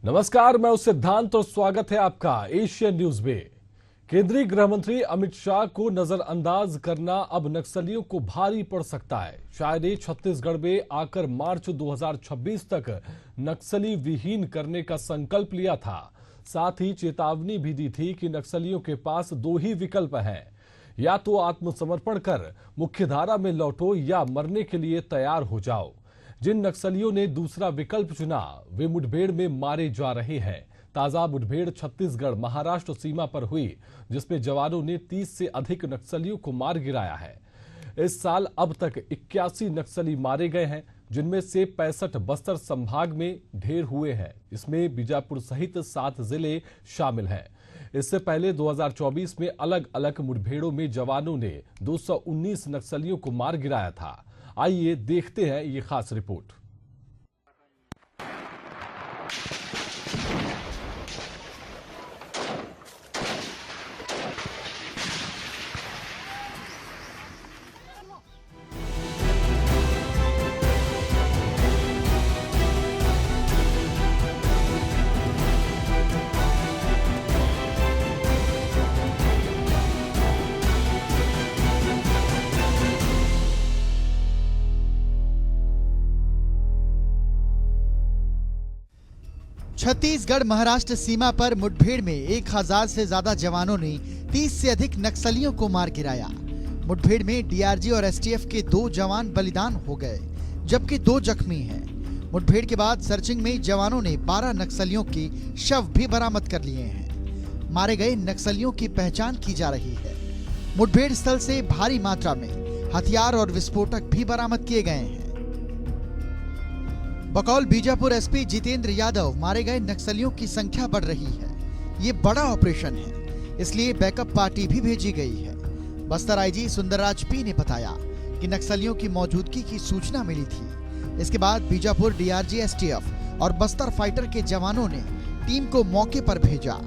नमस्कार, मैं सिद्धांत और स्वागत है आपका एशियन न्यूज में। केंद्रीय गृह मंत्री अमित शाह को नजरअंदाज करना अब नक्सलियों को भारी पड़ सकता है। शाह ने छत्तीसगढ़ में आकर मार्च 2026 तक नक्सली विहीन करने का संकल्प लिया था। साथ ही चेतावनी भी दी थी कि नक्सलियों के पास दो ही विकल्प हैं, या तो आत्मसमर्पण कर मुख्यधारा में लौटो या मरने के लिए तैयार हो जाओ। जिन नक्सलियों ने दूसरा विकल्प चुना वे मुठभेड़ में मारे जा रहे हैं। ताजा मुठभेड़ छत्तीसगढ़ महाराष्ट्र सीमा पर हुई, जिसमें जवानों ने 30 से अधिक नक्सलियों को मार गिराया है। इस साल अब तक 81 नक्सली मारे गए हैं, जिनमें से 65 बस्तर संभाग में ढेर हुए हैं। इसमें बीजापुर सहित 7 जिले शामिल हैं। इससे पहले 2024 में अलग अलग मुठभेड़ों में जवानों ने 219 नक्सलियों को मार गिराया था। आइए देखते हैं ये खास रिपोर्ट। छत्तीसगढ़ महाराष्ट्र सीमा पर मुठभेड़ में 1000 से ज्यादा जवानों ने 30 से अधिक नक्सलियों को मार गिराया। मुठभेड़ में डीआरजी और एसटीएफ के 2 जवान बलिदान हो गए, जबकि 2 जख्मी हैं। मुठभेड़ के बाद सर्चिंग में जवानों ने 12 नक्सलियों के शव भी बरामद कर लिए हैं। मारे गए नक्सलियों की पहचान की जा रही है। मुठभेड़ स्थल से भारी मात्रा में हथियार और विस्फोटक भी बरामद किए गए हैं। बकौल बीजापुर एसपी जितेंद्र यादव, मारे गए नक्सलियों की संख्या बढ़ रही है। ये बड़ा ऑपरेशन है, इसलिए बैकअप पार्टी भी भेजी गई है। बस्तर आईजी सुंदरराज पी ने बताया कि नक्सलियों की मौजूदगी की सूचना मिली थी। इसके बाद बीजापुर डीआरजी, एसटीएफ और बस्तर फाइटर के जवानों ने टीम को मौके पर भेजा।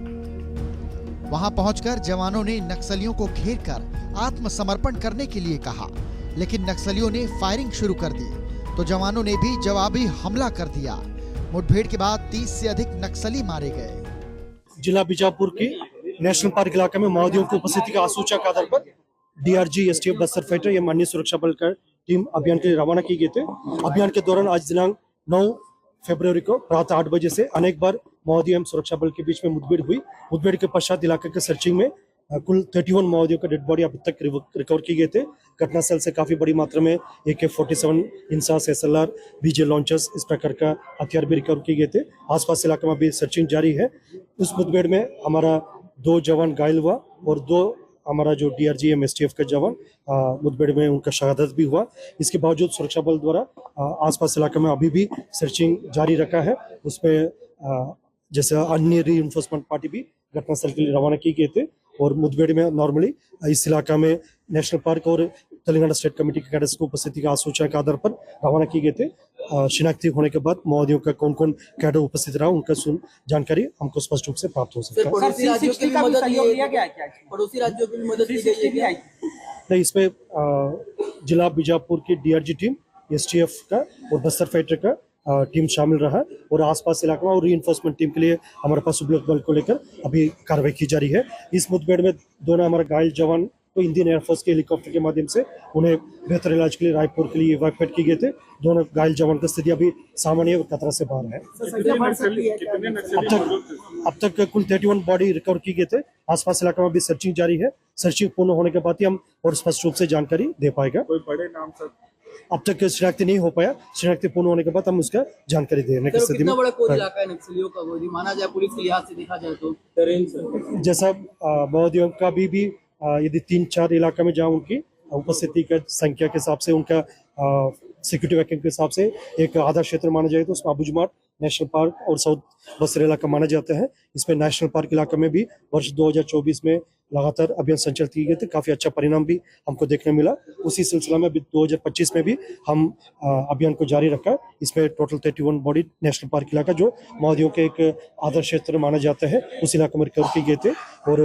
वहां पहुंचकर जवानों ने नक्सलियों को घेर कर आत्मसमर्पण करने के लिए कहा, लेकिन नक्सलियों ने फायरिंग शुरू कर दी तो जवानों ने भी जवाबी हमला कर दिया। मुठभेड़ के बाद 30 से अधिक नक्सली मारे गए। जिला बीजापुर के नेशनल पार्क इलाके में माओवादियों की उपस्थिति का आसूचक आधार पर डीआरजी, एसटीएफ, बस्तर फाइटर या अन्य सुरक्षा बल का टीम अभियान के लिए रवाना की गई थे। अभियान के दौरान आज दिनांक 9 फरवरी को प्रातः 8 बजे से अनेक बार माओवादी एवं सुरक्षा बल के बीच में मुठभेड़ हुई। मुठभेड़ के पश्चात इलाके के सर्चिंग में कुल 31 माओवादियों का डेड बॉडी अभी तक रिकवर किए गए थे। घटनास्थल से काफी बड़ी मात्रा में AK-47, INSAS, SLR, BJ launchers, इस प्रकार का हथियार भी रिकवर किए गए थे। आसपास इलाके में भी सर्चिंग जारी है। उस मुठभेड़ में हमारा 2 जवान घायल हुआ और 2 हमारा जो डीआरजी एवं एसटीएफ का जवान मुठभेड़ में उनका शहादत भी हुआ। इसके बावजूद सुरक्षा बल द्वारा आसपास इलाके में अभी भी सर्चिंग जारी रखा है। उसमें जैसे अन्य रीइंफोर्समेंट पार्टी भी घटनास्थल के लिए रवाना किए गए थे और मुठभेड़ में नॉर्मली इस इलाका में नेशनल पार्क और तेलंगाना स्टेट कमेटी के कैडेट्स को उपस्थिति का आसूचना के आधार पर रवाना किए गए थे। शिनाख्ती होने के बाद माओवादियों का कौन कौन कैडर उपस्थित रहा उनका जानकारी हमको स्पष्ट रूप से प्राप्त हो सकता है। पड़ोसी राज्यों की भी मदद ली गई है? नहीं, इसमें जिला बीजापुर की डीआरजी टीम, एसटीएफ का और बस्तर फाइटर का टीम शामिल रहा और आसपास इलाके में और रीइंफोर्समेंट टीम के लिए हमारे पास उपलब्ध बल को लेकर अभी कार्रवाई की जा रही है। इस मुठभेड़ में दोनों हमारे घायल जवान को इंडियन एयरफोर्स के हेलीकॉप्टर के माध्यम से उन्हें बेहतर इलाज के लिए रायपुर के लिए इवैक्यूएट किए गए थे। दोनों घायल जवान की स्थिति अभी सामान्य और खतरा से बाहर है। अब तक कुल 31 बॉडी रिकवर की गए थे। आसपास इलाके में भी सर्चिंग जारी है। सर्चिंग पूर्ण होने के बाद ही हम और स्पष्ट रूप से जानकारी दे पाएगा। कोई बड़े नाम सर अब तक शिनाख्ती नहीं हो पाया। शिनाख्ती पूर्ण होने के बाद हम उसका जानकारी देने की स्थिति में। बड़ा कोई इलाका है नक्सलियों का, वो माना जाए पुलिस के लिहाज से देखा जाए तो जैसा माओवादियों का भी यदि 3-4 इलाका में जहाँ उनकी उपस्थिति का संख्या के हिसाब से उनका सिक्योरिटी वैक्यूम के हिसाब से एक आधा क्षेत्र माना जाए तो उसमें अबुजमाट नेशनल पार्क और साउथ बस्तर इलाका माना जाता है। इसमें नेशनल पार्क इलाका में भी वर्ष 2024 में लगातार अभियान संचालित किए गए थे। काफी अच्छा परिणाम भी हमको देखने मिला। उसी सिलसिला में 2025 में भी हम अभियान को जारी रखा। इसमें टोटल 31 बॉडी नेशनल पार्क इलाका जो माओवादियों के एक आदर्श क्षेत्र माना जाता है उस इलाके में रिकवर किए गए थे। और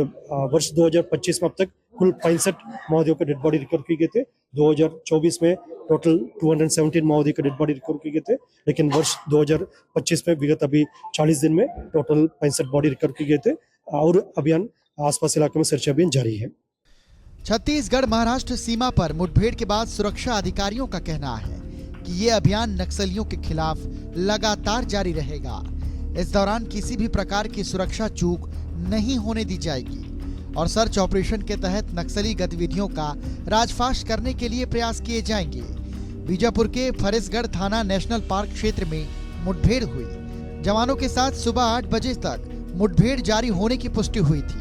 वर्ष 2025 में अब तक कुल 65 माओवादियों के डेड बॉडी रिकवर किए गए थे। 2024 में टोटल 217 माओवादी के डेड बॉडी रिकवर किए गए थे, लेकिन वर्ष 2025 में विगत अभी 40 दिन में टोटल 65 बॉडी रिकवर किए गए थे। और अभियान आसपास इलाके में सर्च अभियान जारी है। छत्तीसगढ़ महाराष्ट्र सीमा पर मुठभेड़ के बाद सुरक्षा अधिकारियों का कहना है कि ये अभियान नक्सलियों के खिलाफ लगातार जारी रहेगा। इस दौरान किसी भी प्रकार की सुरक्षा चूक नहीं होने दी जाएगी और सर्च ऑपरेशन के तहत नक्सली गतिविधियों का राजफाश करने के लिए प्रयास किए जाएंगे। बीजापुर के फरेसगढ़ थाना नेशनल पार्क क्षेत्र में मुठभेड़ हुई। जवानों के साथ सुबह 8 बजे तक मुठभेड़ जारी होने की पुष्टि हुई थी।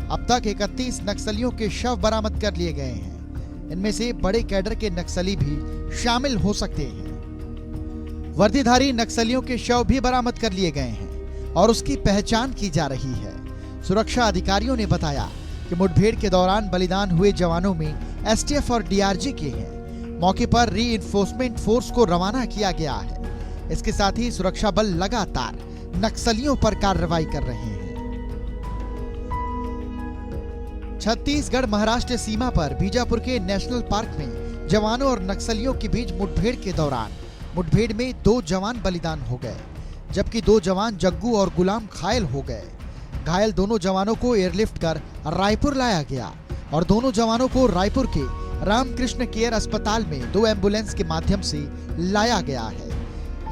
अब तक 31 नक्सलियों के शव बरामद कर लिए गए हैं। इनमें से बड़े कैडर के नक्सली भी शामिल हो सकते हैं। वर्दीधारी नक्सलियों के शव भी बरामद कर लिए गए हैं और उसकी पहचान की जा रही है। सुरक्षा अधिकारियों ने बताया कि मुठभेड़ के दौरान बलिदान हुए जवानों में एसटीएफ और डीआरजी के हैं। मौके पर रीइंफोर्समेंट फोर्स को रवाना किया गया है। इसके साथ ही सुरक्षा बल लगातार नक्सलियों पर कार्रवाई कर रहे हैं। छत्तीसगढ़ महाराष्ट्र सीमा पर बीजापुर के नेशनल पार्क में जवानों और नक्सलियों के बीच मुठभेड़ के दौरान मुठभेड़ में 2 जवान बलिदान हो गए, जबकि 2 जवान जग्गू और गुलाम घायल हो गए। घायल दोनों जवानों को एयरलिफ्ट कर रायपुर लाया गया और दोनों जवानों को रायपुर के रामकृष्ण केयर अस्पताल में 2 एम्बुलेंस के माध्यम से लाया गया है।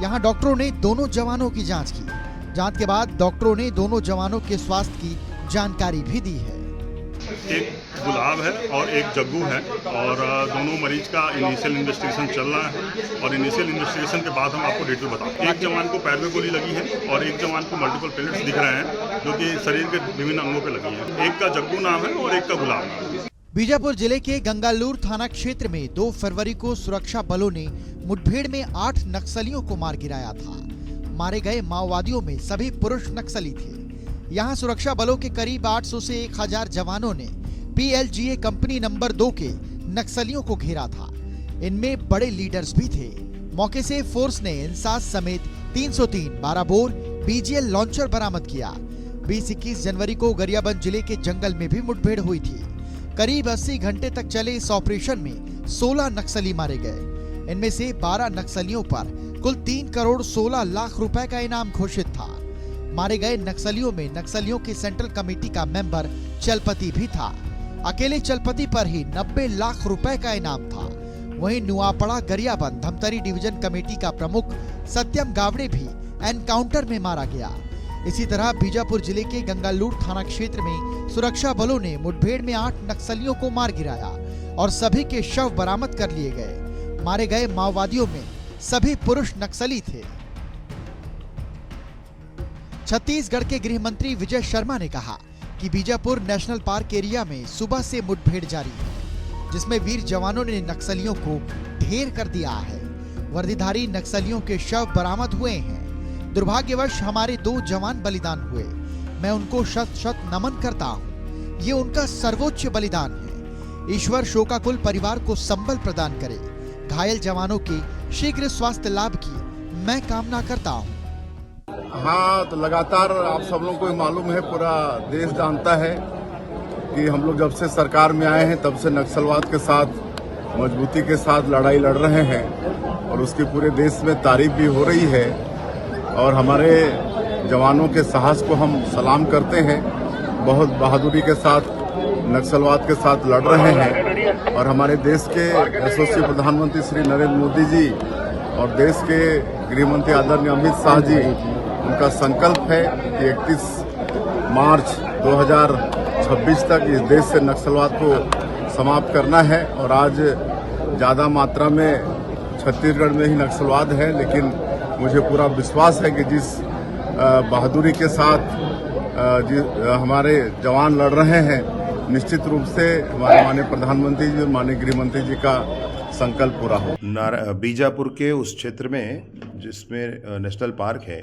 यहाँ डॉक्टरों ने दोनों जवानों की जांच की। जांच के बाद डॉक्टरों ने दोनों जवानों के स्वास्थ्य की जानकारी भी दी है। एक गुलाब है और एक जग्गू है और दोनों मरीज का इनिशियल इन्वेस्टिगेशन चल रहा है और इनिशियल इन्वेस्टिगेशन के बाद हम आपको डिटेल बताएंगे। एक जवान को पैर में गोली लगी है और एक जवान को मल्टीपल पेलेट्स दिख रहे हैं जो कि शरीर के विभिन्न अंगों पे लगी है। एक का जग्गू नाम है और एक का गुलाब नाम है। बीजापुर जिले के गंगालूर थाना क्षेत्र में 2 फरवरी को सुरक्षा बलों ने मुठभेड़ में 8 नक्सलियों को मार गिराया था। मारे गए माओवादियों में सभी पुरुष नक्सली थे। यहाँ सुरक्षा बलों के करीब 800 से 1000 जवानों ने PLGA कंपनी नंबर 2 के नक्सलियों को घेरा था। इनमें बड़े लीडर्स भी थे। मौके से फोर्स ने इंसास समेत 303 12 बोर BGL लॉन्चर बरामद किया। 20-21 जनवरी को गरियाबंद जिले के जंगल में भी मुठभेड़ हुई थी। करीब 80 घंटे तक चले इस ऑपरेशन में 16 नक्सली मारे गए। इनमें से 12 नक्सलियों पर कुल 3 करोड़ 16 लाख रुपए का इनाम घोषित था। मारे गए नक्सलियों में नक्सलियों की सेंट्रल कमेटी का मेंबर चलपति भी था। अकेले चलपति पर ही 90 लाख रुपए का इनाम था। वहीं नुआपड़ा गरियाबंद धमतरी डिवीजन कमेटी का प्रमुख सत्यम गावड़े भी एनकाउंटर में मारा गया। इसी तरह बीजापुर जिले के गंगालूर थाना क्षेत्र में सुरक्षा बलों ने मुठभेड़ में 8 नक्सलियों को मार गिराया और सभी के शव बरामद कर लिए गए। मारे गए माओवादियों में सभी पुरुष नक्सली थे। छत्तीसगढ़ के गृह मंत्री विजय शर्मा ने कहा कि बीजापुर नेशनल पार्क एरिया में सुबह से मुठभेड़ जारी है, जिसमें वीर जवानों ने नक्सलियों को ढेर कर दिया है। वर्दीधारी नक्सलियों के शव बरामद हुए हैं। दुर्भाग्यवश हमारे 2 जवान बलिदान हुए। मैं उनको शत नमन करता हूँ। ये उनका सर्वोच्च बलिदान है। ईश्वर शोकाकुल परिवार को संबल प्रदान करे। घायल जवानों के शीघ्र स्वास्थ्य लाभ की मैं कामना करता हूँ। हाँ, तो लगातार आप सब लोगों को मालूम है, पूरा देश जानता है कि हम लोग जब से सरकार में आए हैं तब से नक्सलवाद के साथ मजबूती के साथ लड़ाई लड़ रहे हैं और उसकी पूरे देश में तारीफ भी हो रही है और हमारे जवानों के साहस को हम सलाम करते हैं। बहुत बहादुरी के साथ नक्सलवाद के साथ लड़ रहे हैं और हमारे देश के यशस्वी प्रधानमंत्री श्री नरेंद्र मोदी जी और देश के गृह मंत्री आदरणीय अमित शाह जी, उनका संकल्प है कि 31 मार्च 2026 तक इस देश से नक्सलवाद को समाप्त करना है। और आज ज़्यादा मात्रा में छत्तीसगढ़ में ही नक्सलवाद है, लेकिन मुझे पूरा विश्वास है कि जिस बहादुरी के साथ हमारे जवान लड़ रहे हैं, निश्चित रूप से हमारे माननीय प्रधानमंत्री जी और माननीय गृह मंत्री जी का संकल्प पूरा हो। बीजापुर के उस क्षेत्र में जिसमें नेशनल पार्क है,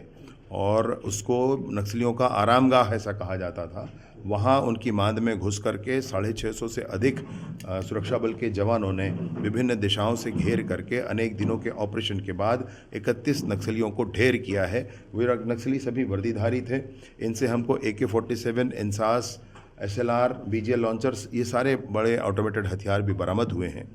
और उसको नक्सलियों का आरामगाह ऐसा कहा जाता था। वहाँ उनकी मांद में घुस करके 650 से अधिक सुरक्षा बल के जवानों ने विभिन्न दिशाओं से घेर करके अनेक दिनों के ऑपरेशन के बाद 31 नक्सलियों को ढेर किया है। वे नक्सली सभी वर्दीधारी थे। इनसे हमको AK-47, INSAS, SLR, BGL launchers, ये सारे बड़े ऑटोमेटेड हथियार भी बरामद हुए हैं।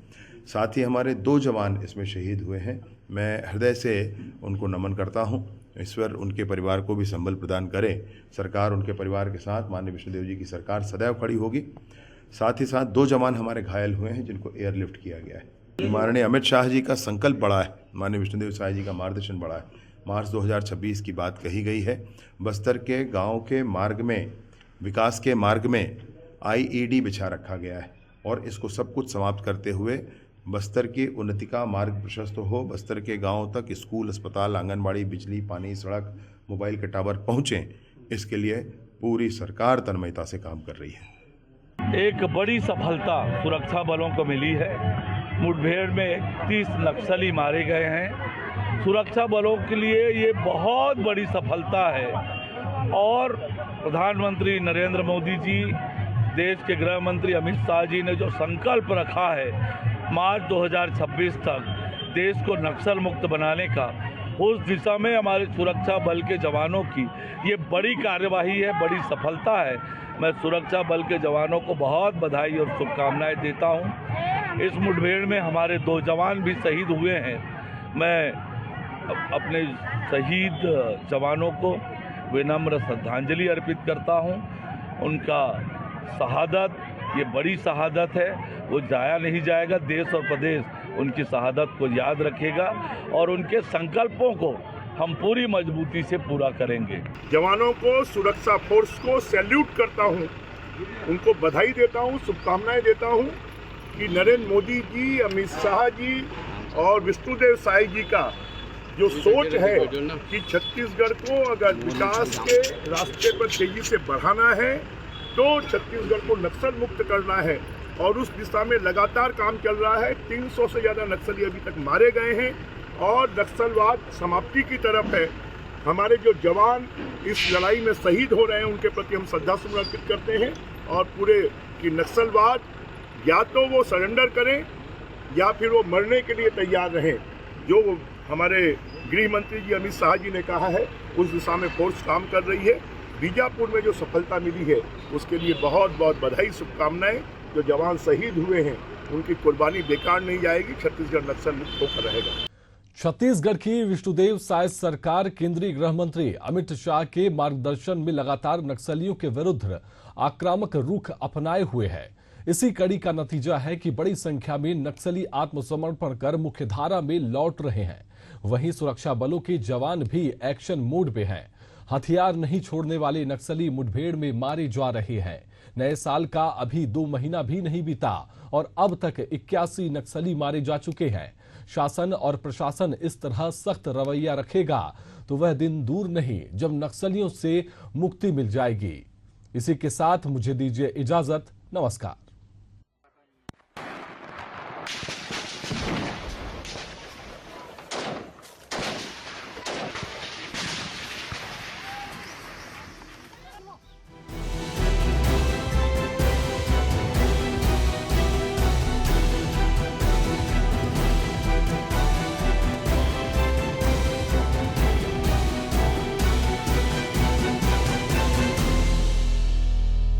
साथ ही हमारे 2 जवान इसमें शहीद हुए हैं। मैं हृदय से उनको नमन करता हूं। ईश्वर उनके परिवार को भी संबल प्रदान करे। सरकार उनके परिवार के साथ, माननीय विष्णुदेव जी की सरकार सदैव खड़ी होगी। साथ ही साथ 2 जवान हमारे घायल हुए हैं जिनको एयरलिफ्ट किया गया है। माननीय अमित शाह जी का संकल्प बड़ा है, माननीय विष्णुदेव साई जी का मार्गदर्शन बड़ा है। मार्च 2026 की बात कही गई है। बस्तर के गाँव के मार्ग में, विकास के मार्ग में IED बिछा रखा गया है और इसको सब कुछ समाप्त करते हुए बस्तर की उन्नति का मार्ग प्रशस्त हो, बस्तर के गांवों तक स्कूल, अस्पताल, आंगनबाड़ी, बिजली, पानी, सड़क, मोबाइल के टावर पहुंचें, इसके लिए पूरी सरकार तन्मयता से काम कर रही है। एक बड़ी सफलता सुरक्षा बलों को मिली है। मुठभेड़ में 31 नक्सली मारे गए हैं। सुरक्षा बलों के लिए ये बहुत बड़ी सफलता है और प्रधानमंत्री नरेंद्र मोदी जी, देश के गृह मंत्री अमित शाह जी ने जो संकल्प रखा है मार्च 2026 तक देश को नक्सल मुक्त बनाने का, उस दिशा में हमारे सुरक्षा बल के जवानों की ये बड़ी कार्यवाही है, बड़ी सफलता है। मैं सुरक्षा बल के जवानों को बहुत बधाई और शुभकामनाएं देता हूं। इस मुठभेड़ में हमारे 2 जवान भी शहीद हुए हैं। मैं अपने शहीद जवानों को विनम्र श्रद्धांजलि अर्पित करता हूं। उनका शहादत ये बड़ी शहादत है, वो जाया नहीं जाएगा। देश और प्रदेश उनकी शहादत को याद रखेगा और उनके संकल्पों को हम पूरी मजबूती से पूरा करेंगे। जवानों को, सुरक्षा फोर्स को सैल्यूट करता हूं, उनको बधाई देता हूं, शुभकामनाएं देता हूं कि नरेंद्र मोदी जी, अमित शाह जी और विष्णुदेव साई जी का जो सोच है कि छत्तीसगढ़ को अगर विकास के रास्ते पर तेजी से बढ़ाना है तो छत्तीसगढ़ को नक्सल मुक्त करना है और उस दिशा में लगातार काम चल रहा है। 300 से ज़्यादा नक्सली अभी तक मारे गए हैं और नक्सलवाद समाप्ति की तरफ है। हमारे जो जवान इस लड़ाई में शहीद हो रहे हैं उनके प्रति हम श्रद्धासुमन अर्पित करते हैं और पूरे कि नक्सलवाद या तो वो सरेंडर करें या फिर वो मरने के लिए तैयार रहें। जो हमारे गृह मंत्री जी अमित शाह जी ने कहा है उस दिशा में फोर्स काम कर रही है। बीजापुर में जो सफलता मिली है उसके लिए बहुत बहुत बधाई, शुभकामनाएं। जो जवान शहीद हुए हैं उनकी कुर्बानी बेकार नहीं जाएगी। छत्तीसगढ़ नक्सल मुक्त होकर रहेगा। छत्तीसगढ़ की विष्णुदेव साय सरकार केंद्रीय गृह मंत्री अमित शाह के मार्गदर्शन में लगातार नक्सलियों के विरुद्ध आक्रामक रुख अपनाए हुए है। इसी कड़ी का नतीजा है कि बड़ी संख्या में नक्सली आत्मसमर्पण कर मुख्यधारा में लौट रहे हैं। वहीं सुरक्षा बलों के जवान भी एक्शन मोड में हैं। हथियार नहीं छोड़ने वाले नक्सली मुठभेड़ में मारे जा रहे हैं। नए साल का अभी 2 महीना भी नहीं बीता और अब तक 81 नक्सली मारे जा चुके हैं। शासन और प्रशासन इस तरह सख्त रवैया रखेगा तो वह दिन दूर नहीं जब नक्सलियों से मुक्ति मिल जाएगी। इसी के साथ मुझे दीजिए इजाजत। नमस्कार।